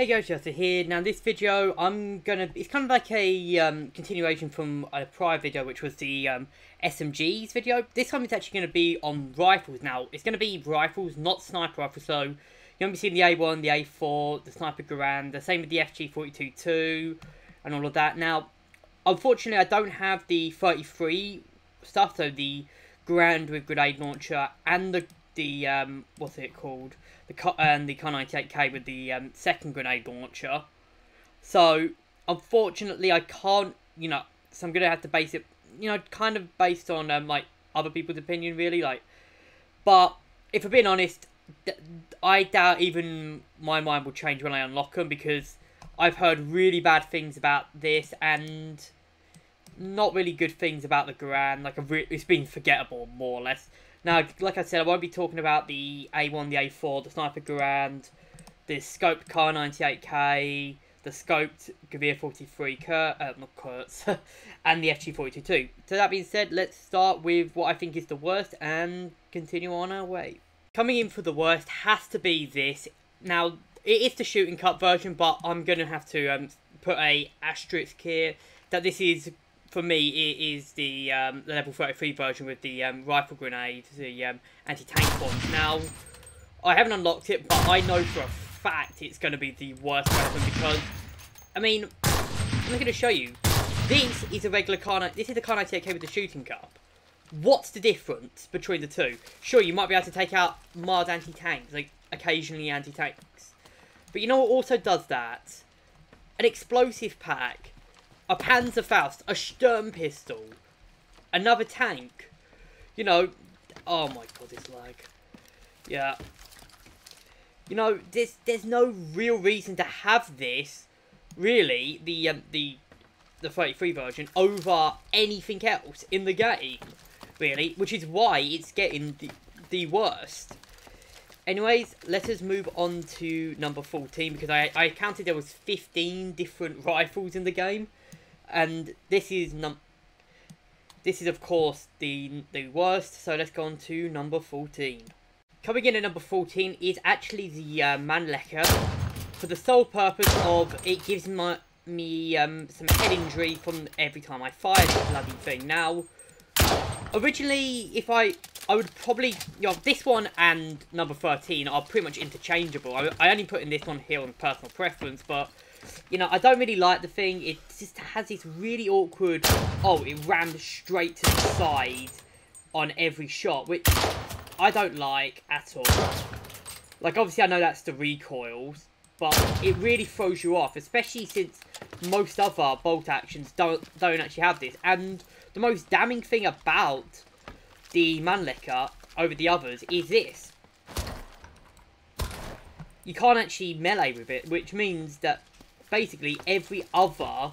Hey guys, Justin here. Now this video, it's kind of like a continuation from a prior video, which was the SMGs video. This time it's actually going to be on rifles now. It's going to be rifles, not sniper rifles, so you're going to be seeing the A1, the A4, the Sniper Garand, the same with the FG42-2, and all of that. Now, unfortunately, I don't have the 33 stuff, so the Garand with grenade launcher, and the what's it called? The Kar98K with the second grenade launcher. So, unfortunately, I can't, so I'm going to have to base it, kind of based on, like, other people's opinion, really, but, if I'm being honest, I doubt even my mind will change when I unlock them, because I've heard really bad things about this, and not really good things about the Garand, it's been forgettable, more or less. Now, like I said, I won't be talking about the A1, the A4, the Sniper Garand, the scoped Kar98K, the scoped Gevir 43 not Kurtz, and the FG42-2. So that being said, let's start with what I think is the worst and continue on our way. Coming in for the worst has to be this. Now, it is the shooting cup version, but I'm going to have to put a asterisk here that this is, for me, it is the level 33 version with the rifle grenade, the anti-tank bombs. Now, I haven't unlocked it, but I know for a fact it's going to be the worst weapon because, I mean, I'm going to show you. This is a regular this is the Kar98K with the shooting cup. What's the difference between the two? Sure, you might be able to take out mild anti-tanks, like occasionally anti-tanks. But you know what also does that? An explosive pack. A Panzerfaust, a Sturm pistol, another tank, oh my god, this lag, yeah, there's no real reason to have this, really, the 33 version, over anything else in the game, really, which is why it's getting the worst. Anyways, let us move on to number 14, because I counted there was 15 different rifles in the game. And this is of course the worst. So let's go on to number 14. Coming in at number 14 is actually the Mannlicher, for the sole purpose of it gives me some head injury from every time I fire this bloody thing. Now, originally, if I would probably, this one and number 13 are pretty much interchangeable. I only put in this one here on personal preference, but I don't really like the thing. It just has this really awkward, it rammed straight to the side on every shot, which I don't like at all. Like, obviously I know that's the recoils, but it really throws you off, especially since most other bolt actions don't actually have this. And the most damning thing about the Mannlicher over the others is this. You can't actually melee with it, which means that basically every other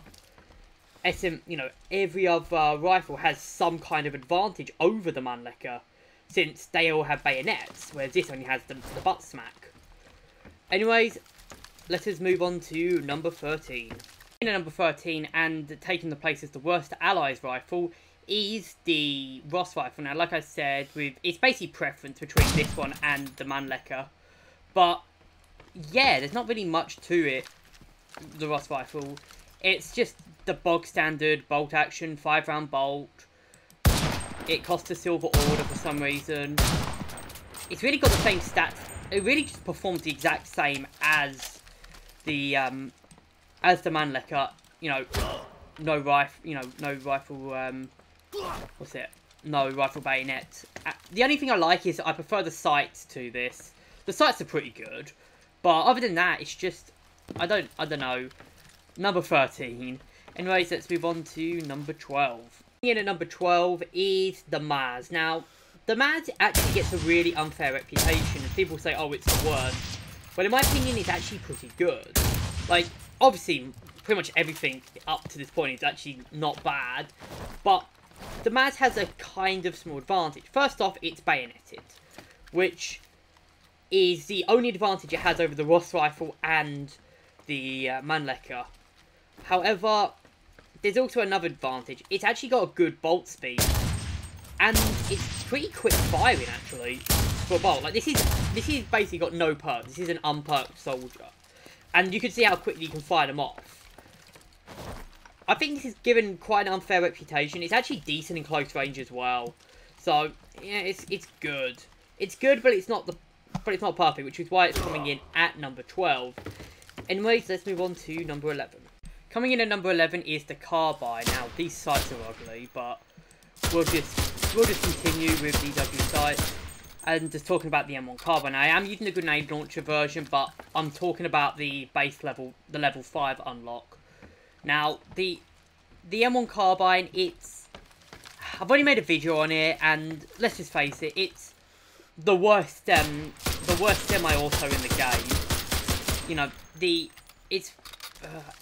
every other rifle has some kind of advantage over the Mannlicher, since they all have bayonets, whereas this only has the butt smack. Anyways, let us move on to number 13. In at number 13, and taking the place as the worst Allies rifle, is the Ross rifle. Now, like I said, it's basically preference between this one and the Mannlicher, but yeah, there's not really much to it. The Ross rifle, it's just the bog standard bolt action, 5-round bolt. It costs a silver order for some reason. It's really got the same stats. It really just performs the exact same as the Mannlicher. No rifle. No rifle. No rifle bayonet. The only thing I like is I prefer the sights to this. The sights are pretty good, but other than that, it's just, I don't know. Number 13. Anyways, let's move on to number 12. In at number 12 is the Maz. Now, the Maz actually gets a really unfair reputation, and people say, oh, it's the worst. But in my opinion, it's actually pretty good. Like, obviously, pretty much everything up to this point is actually not bad. But the Maz has a kind of small advantage. First off, it's bayoneted, which is the only advantage it has over the Ross rifle and the Mannlicher. However, there's also another advantage. It's actually got a good bolt speed, and it's pretty quick firing actually for a bolt. Like, this is basically got no perks. This is an unperked soldier, And you can see how quickly you can fire them off. I think this is given quite an unfair reputation. It's actually decent in close range as well. So, yeah, it's good. It's good, but it's not perfect, which is why it's coming in at number 12. Anyways, let's move on to number 11. Coming in at number 11 is the Carbine. Now, these sights are ugly, but we'll just continue with these ugly sights. And just talking about the M1 Carbine. I am using the grenade launcher version, but I'm talking about the base level, the level 5 unlock. Now, the M1 Carbine, I've already made a video on it, and let's just face it, it's the worst semi-auto in the game. You know,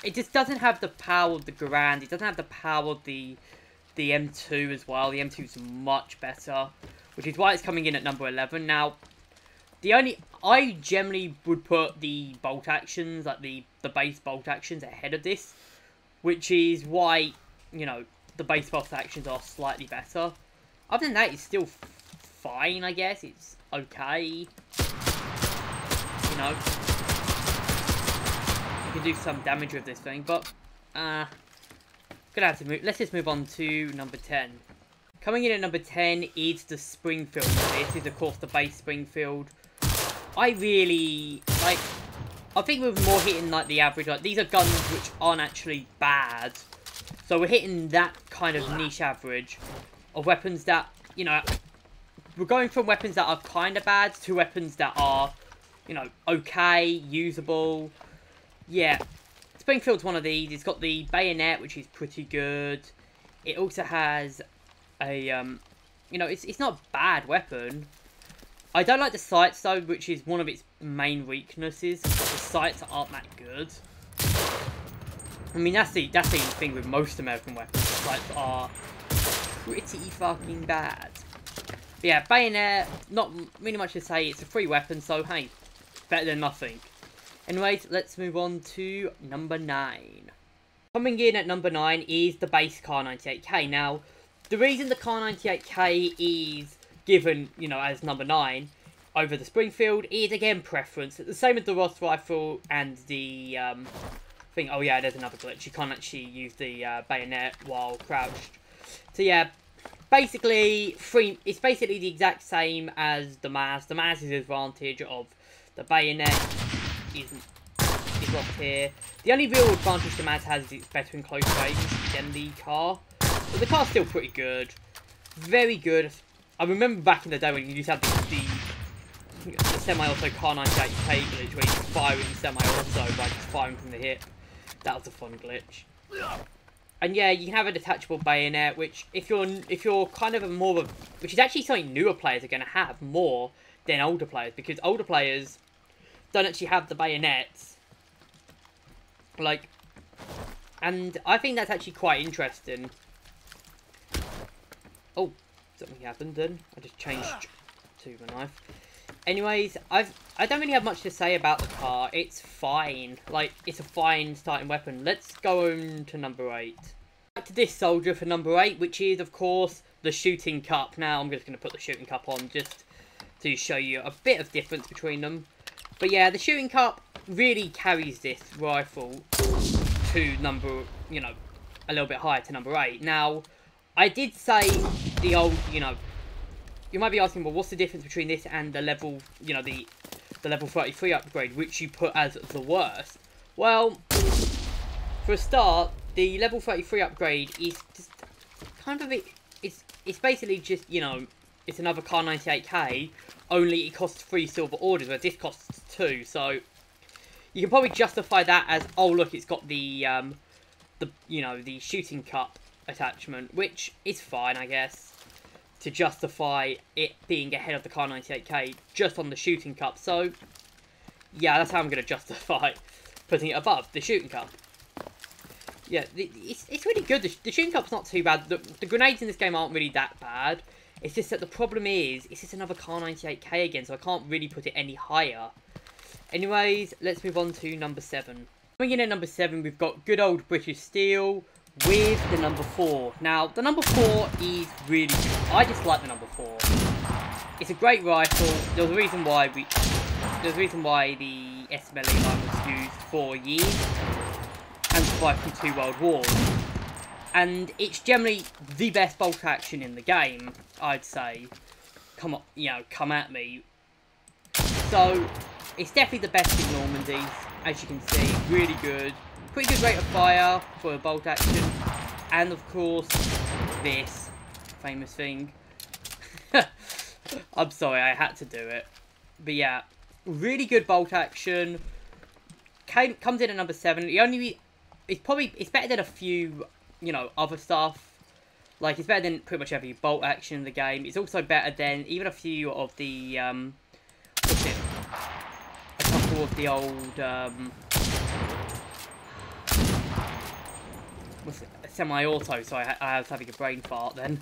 it just doesn't have the power of the Garand. It doesn't have the power of the M2 as well. The M2 is much better, which is why it's coming in at number 11. Now, I generally would put the bolt actions, like the base bolt actions, ahead of this, which is why, you know, the base bolt actions are slightly better. Other than that, it's still fine, I guess. It's okay. You know, you can do some damage with this thing, but gonna have to move. Let's just move on to number 10. Coming in at number 10 is the Springfield. This is, of course, the base Springfield. I really like. I think we're more hitting like the average. Like, these are guns which aren't actually bad, so we're hitting that kind of niche average of weapons that, you know, we're going from weapons that are kind of bad to weapons that are, you know, okay, usable. Yeah, Springfield's one of these. It's got the bayonet, which is pretty good. It also has a, you know, it's not a bad weapon. I don't like the sights, though, which is one of its main weaknesses. The sights aren't that good. I mean, that's the thing with most American weapons. The sights are pretty fucking bad. But yeah, bayonet, not really much to say. It's a free weapon, so hey, better than nothing. Anyways, let's move on to number 9. Coming in at number 9 is the base Kar 98K. Now, the reason the Kar 98K is given, you know, as number 9 over the Springfield is, again, preference. The same as the Ross rifle and the thing. Oh yeah, there's another glitch. You can't actually use the bayonet while crouched. So yeah, basically, it's basically the exact same as the Maz. The Maz's advantage of the bayonet is what's here. The only real advantage the Maz has is it's better in close range than the Kar. But the Kar's still pretty good. Very good. I remember back in the day when you used to have the semi-auto Kar 98K glitch where you could fire in semi-auto by just firing from the hip. That was a fun glitch. And yeah, you can have a detachable bayonet, which if you're kind of which is actually something newer players are going to have more than older players, because older players don't actually have the bayonets. Like, and I think that's actually quite interesting. Oh, something happened then. I just changed to the knife. Anyways, I don't really have much to say about the Kar. It's fine. Like, it's a fine starting weapon. Let's go on to number 8. Back to this soldier for number 8, which is, of course, the Shooting Cup. Now, I'm just going to put the Shooting Cup on just to show you a bit of difference between them. But yeah, the Shooting Cup really carries this rifle to number, you know, a little bit higher to number 8. Now, I did say the old, you know, you might be asking, well, what's the difference between this and the level, you know, the level 33 upgrade, which you put as the worst? Well, for a start, the level 33 upgrade is just kind of it's basically just, you know, it's another Kar 98K, only it costs 3 silver orders, where this costs 2. So you can probably justify that as, oh look, it's got the you know, the Shooting Cup attachment, which is fine, I guess, to justify it being ahead of the Kar 98K just on the Shooting Cup. So yeah, that's how I'm going to justify putting it above the Shooting Cup. Yeah, it's really good. The Shooting Cup's not too bad. The grenades in this game aren't really that bad. It's just that the problem is, it's just another Kar 98K again, so I can't really put it any higher. Anyways, let's move on to number 7. Coming in at number 7, we've got good old British Steel with the number 4. Now, the number 4 is really good. I just like the number 4. It's a great rifle. There's a reason why the SMLE line was used 4 years and survived through 2 world wars. And it's generally the best bolt action in the game, I'd say. Come on, you know, come at me. So, it's definitely the best in Normandy, as you can see. Really good. Pretty good rate of fire for a bolt action. And of course, this famous thing. I'm sorry, I had to do it. But yeah, really good bolt action. Comes in at number 7. It's better than a few, you know, other stuff. Like, it's better than pretty much every bolt action in the game. It's also better than even a few of the, what's it? A couple of the old, what's it? Semi-auto, so I was having a brain fart then.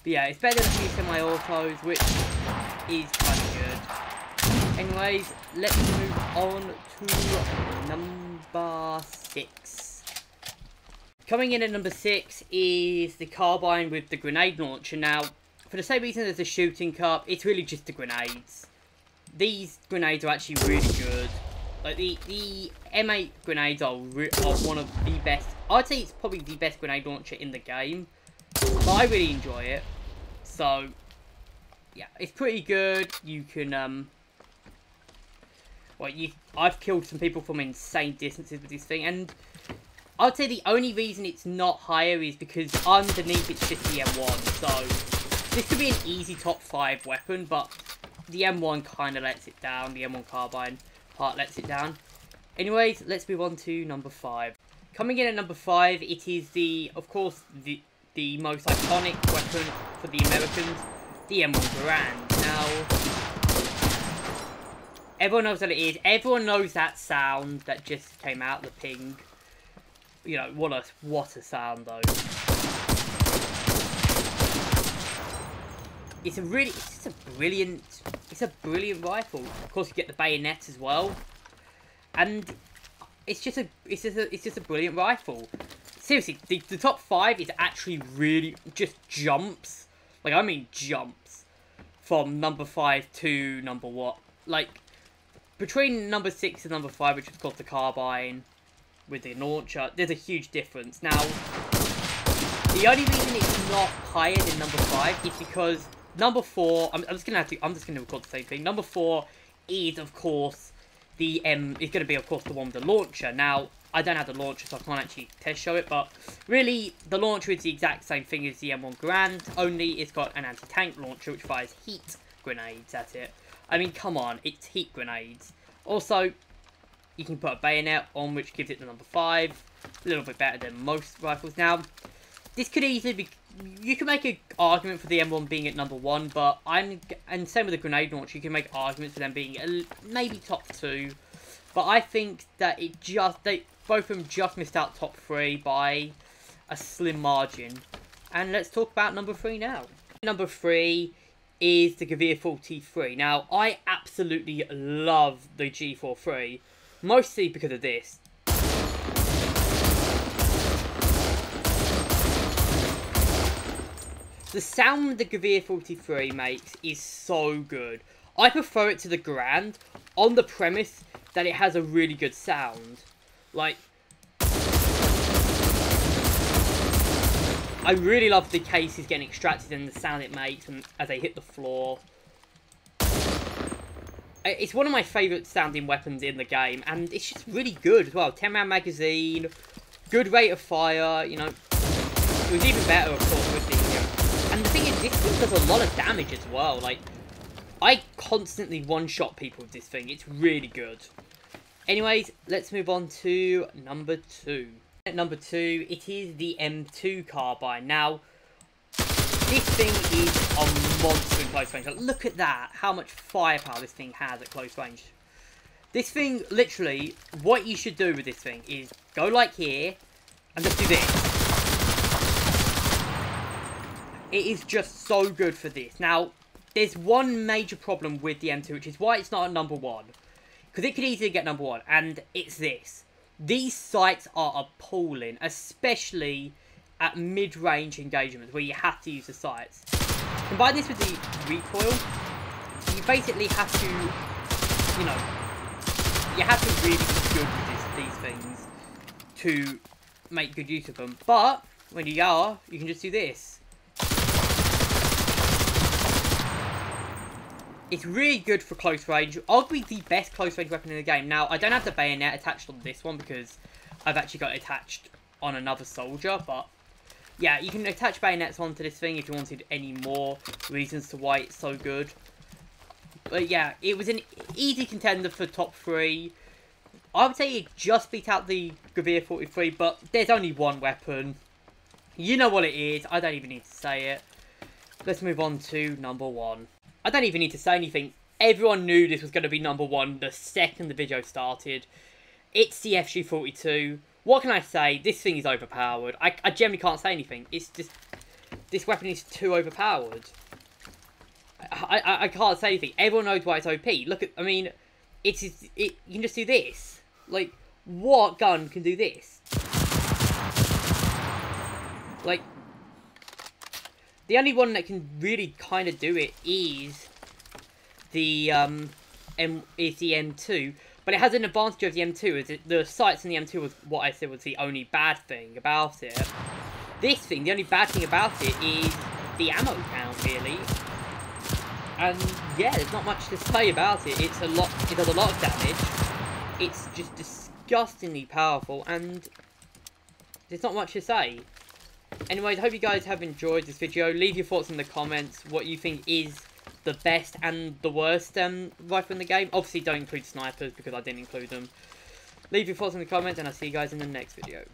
But yeah, it's better than a few semi-autos, which is kind of good. Anyways, let's move on to number 6. Coming in at number 6 is the carbine with the grenade launcher. Now, for the same reason as the shooting cup, it's really just the grenades. These grenades are actually really good. Like, the M8 grenades are one of the best. I'd say it's probably the best grenade launcher in the game. But I really enjoy it. So, yeah, it's pretty good. You can, well, I've killed some people from insane distances with this thing. And I'd say the only reason it's not higher is because underneath it's just the M1. So, this could be an easy top 5 weapon, but the M1 kind of lets it down. The M1 carbine part lets it down. Anyways, let's move on to number 5. Coming in at number 5, it is of course, the most iconic weapon for the Americans, the M1 Garand. Now, everyone knows what it is. Everyone knows that sound that just came out, the ping. You know, what a sound though. It's a brilliant rifle. Of course, you get the bayonet as well, and it's just a brilliant rifle. Seriously, the top 5 is actually really just jumps. Like, I mean jumps from number 5 to number what? Like, between number 6 and number 5, which is called the carbine with the launcher, there's a huge difference. Now, the only reason it's not higher than number 5 is because number 4, I'm just gonna record the same thing. Number 4 is, of course, the one with the launcher. Now, I don't have the launcher, so I can't actually test show it, but really, the launcher is the exact same thing as the M1 Garand, only it's got an anti-tank launcher, which fires heat grenades at it. I mean, come on, it's heat grenades. Also, you can put a bayonet on, which gives it the number 5, a little bit better than most rifles. Now, this could easily be, you can make an argument for the M1 being at number 1, but and same with the grenade launcher, you can make arguments for them being maybe top 2, but I think that both of them just missed out top 3 by a slim margin. And let's talk about number 3 now. Number 3 is the Gewehr 43. Now, I absolutely love the G43, mostly because of this. The sound the Gewehr 43 makes is so good. I prefer it to the Garand on the premise that it has a really good sound. Like, I really love the cases getting extracted and the sound it makes as they hit the floor. It's one of my favourite sounding weapons in the game, and it's just really good as well. 10-round magazine, good rate of fire, you know. It was even better, of course, with the... and the thing is, this thing does a lot of damage as well. Like, I constantly one-shot people with this thing. It's really good. Anyways, let's move on to number 2. At number 2, it is the M2 carbine. Now, this thing is a monster in close range. Like, look at that, how much firepower this thing has at close range. This thing, literally, what you should do with this thing is go like here, and just do this. It is just so good for this. Now, there's one major problem with the M2, which is why it's not at number 1. Because it could easily get number 1, and it's this. These sights are appalling, especially at mid-range engagements where you have to use the sights. Combine this with the recoil, you basically have to, you know, you have to really be good with things to make good use of them. But when you are, you can just do this. It's really good for close range. Arguably the best close range weapon in the game. Now, I don't have the bayonet attached on this one because I've actually got it attached on another soldier. But yeah, you can attach bayonets onto this thing if you wanted any more reasons to why it's so good. But yeah, it was an easy contender for top 3. I would say it just beat out the Gavir 43, but there's only one weapon. You know what it is. I don't even need to say it. Let's move on to number 1. I don't even need to say anything. Everyone knew this was going to be number 1 the second the video started. It's the FG42. What can I say? This thing is overpowered. I generally can't say anything. It's just... This weapon is too overpowered. I can't say anything. Everyone knows why it's OP. Look at... I mean... You can just do this. Like, what gun can do this? Like... The only one that can really kind of do it is the M2, but it has an advantage of the M2. Is the sights in the M2 was what I said was the only bad thing about it. This thing, the only bad thing about it is the ammo count, really. And yeah, there's not much to say about it. It does a lot of damage. It's just disgustingly powerful, and there's not much to say. Anyways, I hope you guys have enjoyed this video. Leave your thoughts in the comments, what you think is the best and the worst rifle in the game. Obviously, don't include snipers, because I didn't include them. Leave your thoughts in the comments, and I'll see you guys in the next video.